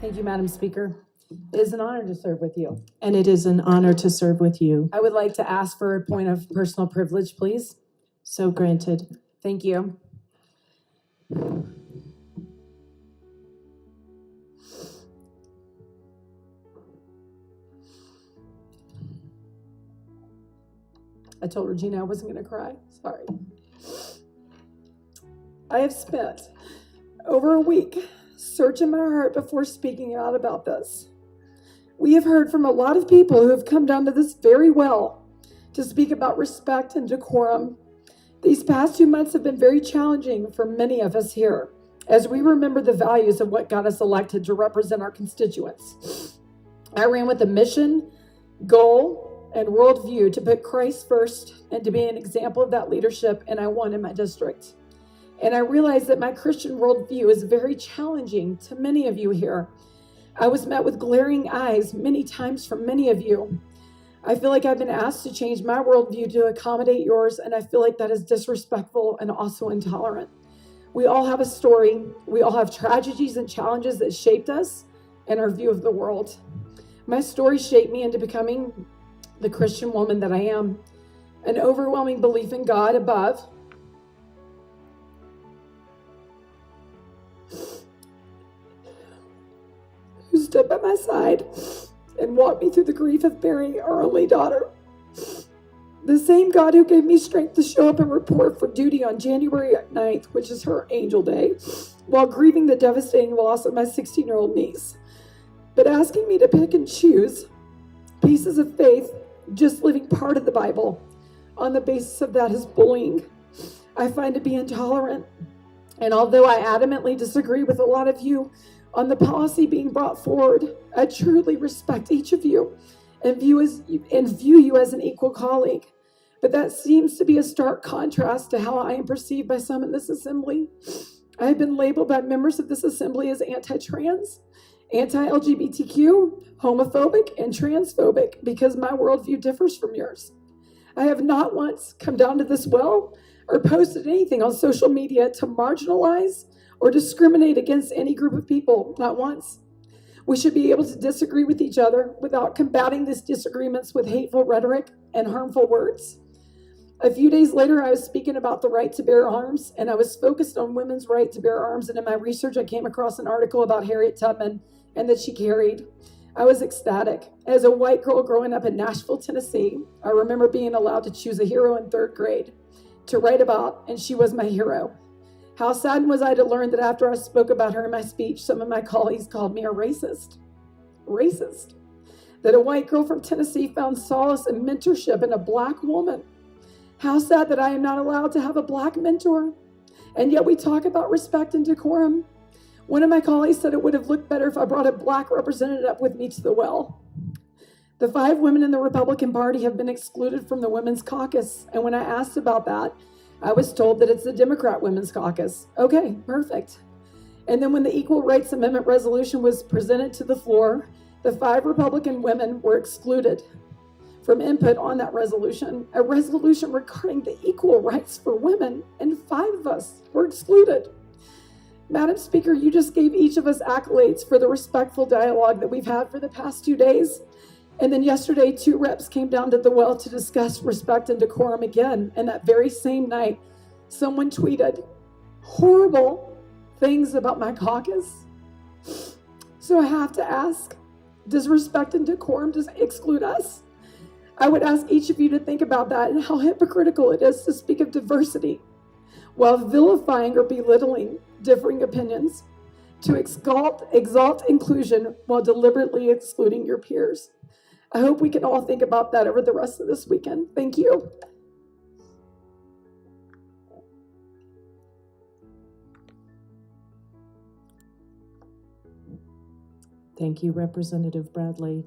Thank you, Madam Speaker. It is an honor to serve with you. And it is an honor to serve with you. I would like to ask for a point of personal privilege, please. So granted. Thank you. I told Regina I wasn't going to cry. Sorry. I have spent over a week searching my heart before speaking out about this. We have heard from a lot of people who have come down to this very well to speak about respect and decorum. These past 2 months have been very challenging for many of us here as we remember the values of what got us elected to represent our constituents. I ran with a mission, goal, and worldview to put Christ first and to be an example of that leadership, and I won in my district. And I realized that my Christian worldview is very challenging to many of you here. I was met with glaring eyes many times from many of you. I feel like I've been asked to change my worldview to accommodate yours, and I feel like that is disrespectful and also intolerant. We all have a story. We all have tragedies and challenges that shaped us and our view of the world. My story shaped me into becoming the Christian woman that I am. An overwhelming belief in God above, who stood by my side and walked me through the grief of burying our only daughter. The same God who gave me strength to show up and report for duty on January 9th, which is her angel day, while grieving the devastating loss of my 16-year-old niece. But asking me to pick and choose pieces of faith, just living part of the Bible, on the basis of that is bullying. I find to be intolerant. And although I adamantly disagree with a lot of you on the policy being brought forward, I truly respect each of you and view you as an equal colleague. But that seems to be a stark contrast to how I am perceived by some in this assembly. I have been labeled by members of this assembly as anti-trans, anti-LGBTQ, homophobic, and transphobic because my worldview differs from yours. I have not once come down to this well or posted anything on social media to marginalize or discriminate against any group of people, not once. We should be able to disagree with each other without combating these disagreements with hateful rhetoric and harmful words. A few days later, I was speaking about the right to bear arms, and I was focused on women's right to bear arms, and in my research, I came across an article about Harriet Tubman and that she carried. I was ecstatic. As a white girl growing up in Nashville, Tennessee, I remember being allowed to choose a hero in 3rd grade to write about, and she was my hero. How saddened was I to learn that after I spoke about her in my speech, some of my colleagues called me a racist. Racist. That a white girl from Tennessee found solace and mentorship in a black woman. How sad that I am not allowed to have a black mentor. And yet we talk about respect and decorum. One of my colleagues said it would have looked better if I brought a black representative with me to the well. The 5 women in the Republican Party have been excluded from the Women's Caucus. And when I asked about that, I was told that it's the Democrat Women's Caucus. Okay, perfect. And then when the Equal Rights Amendment resolution was presented to the floor, the 5 Republican women were excluded from input on that resolution, a resolution regarding the equal rights for women, and 5 of us were excluded. Madam Speaker, you just gave each of us accolades for the respectful dialogue that we've had for the past 2 days. And then yesterday, 2 reps came down to the well to discuss respect and decorum again. And that very same night, someone tweeted horrible things about my caucus. So I have to ask, does respect and decorum just exclude us? I would ask each of you to think about that and how hypocritical it is to speak of diversity while vilifying or belittling differing opinions, to exalt inclusion while deliberately excluding your peers. I hope we can all think about that over the rest of this weekend. Thank you. Thank you, Representative Bradley.